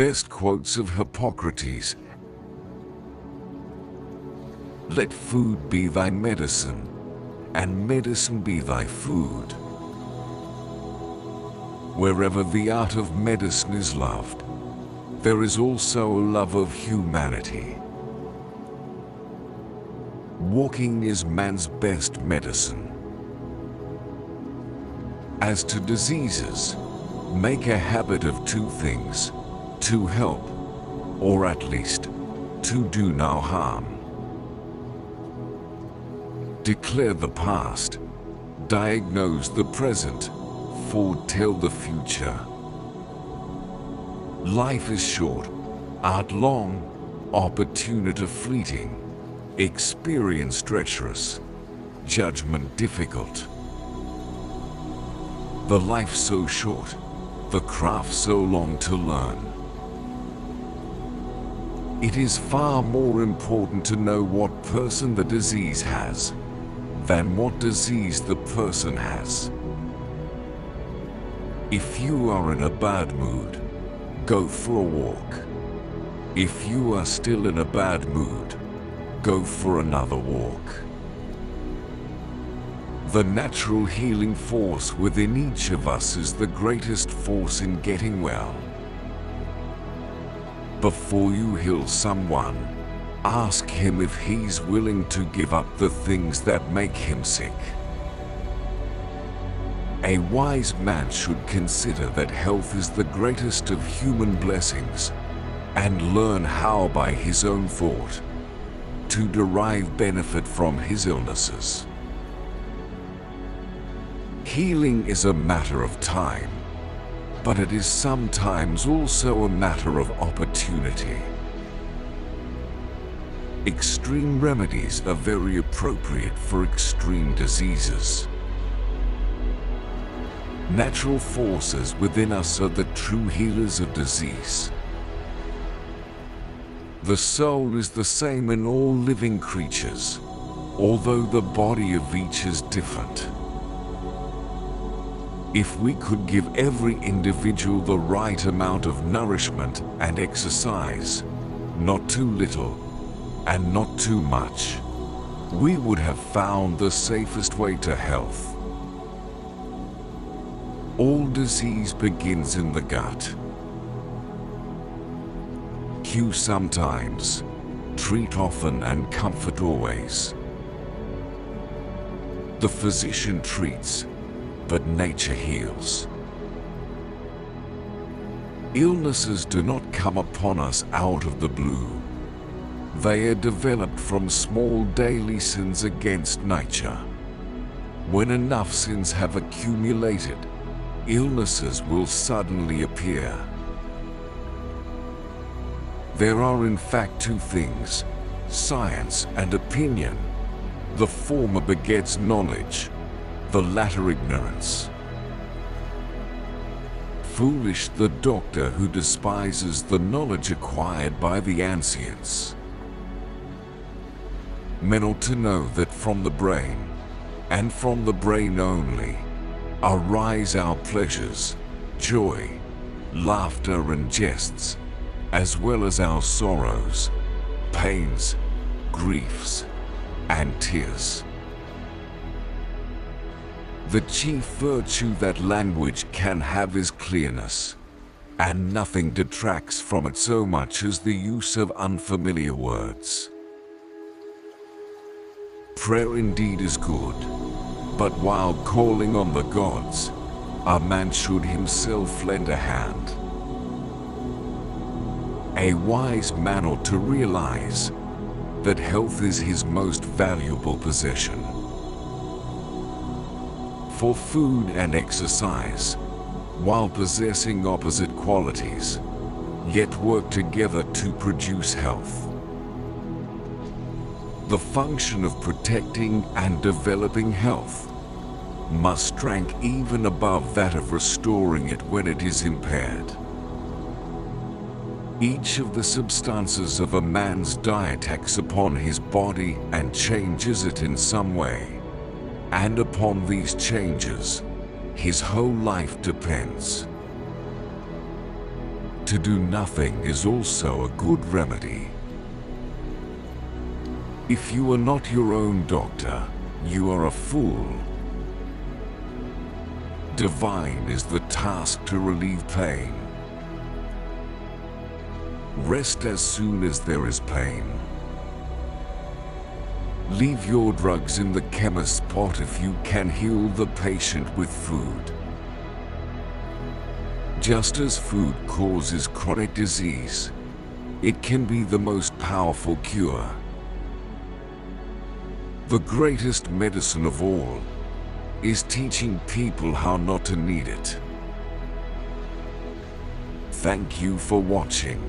Best quotes of Hippocrates. Let food be thy medicine, and medicine be thy food. Wherever the art of medicine is loved, there is also a love of humanity. Walking is man's best medicine. As to diseases, make a habit of two things: to help, or at least, to do no harm. Declare the past, diagnose the present, foretell the future. Life is short, art long, opportunity fleeting, experience treacherous, judgment difficult. The life so short, the craft so long to learn. It is far more important to know what person the disease has than what disease the person has. If you are in a bad mood, go for a walk. If you are still in a bad mood, go for another walk. The natural healing force within each of us is the greatest force in getting well. Before you heal someone, ask him if he's willing to give up the things that make him sick. A wise man should consider that health is the greatest of human blessings, and learn how by his own thought to derive benefit from his illnesses. Healing is a matter of time, but it is sometimes also a matter of opportunity. Extreme remedies are very appropriate for extreme diseases. Natural forces within us are the true healers of disease. The soul is the same in all living creatures, although the body of each is different. If we could give every individual the right amount of nourishment and exercise, not too little and not too much, we would have found the safest way to health. All disease begins in the gut. Cure sometimes, treat often, and comfort always. The physician treats, but nature heals. Illnesses do not come upon us out of the blue. They are developed from small daily sins against nature. When enough sins have accumulated, illnesses will suddenly appear. There are in fact two things, science and opinion. The former begets knowledge, the latter ignorance. Foolish the doctor who despises the knowledge acquired by the ancients. Men ought to know that from the brain, and from the brain only, arise our pleasures, joy, laughter and jests, as well as our sorrows, pains, griefs, and tears. The chief virtue that language can have is clearness, and nothing detracts from it so much as the use of unfamiliar words. Prayer indeed is good, but while calling on the gods, a man should himself lend a hand. A wise man ought to realize that health is his most valuable possession. For food and exercise, while possessing opposite qualities, yet work together to produce health. The function of protecting and developing health must rank even above that of restoring it when it is impaired. Each of the substances of a man's diet acts upon his body and changes it in some way, and upon these changes, his whole life depends. to do nothing is also a good remedy. If you are not your own doctor, you are a fool. Divine is the task to relieve pain. Rest as soon as there is pain. Leave your drugs in the chemist's pot if you can heal the patient with food. Just as food causes chronic disease, it can be the most powerful cure. The greatest medicine of all is teaching people how not to need it. Thank you for watching.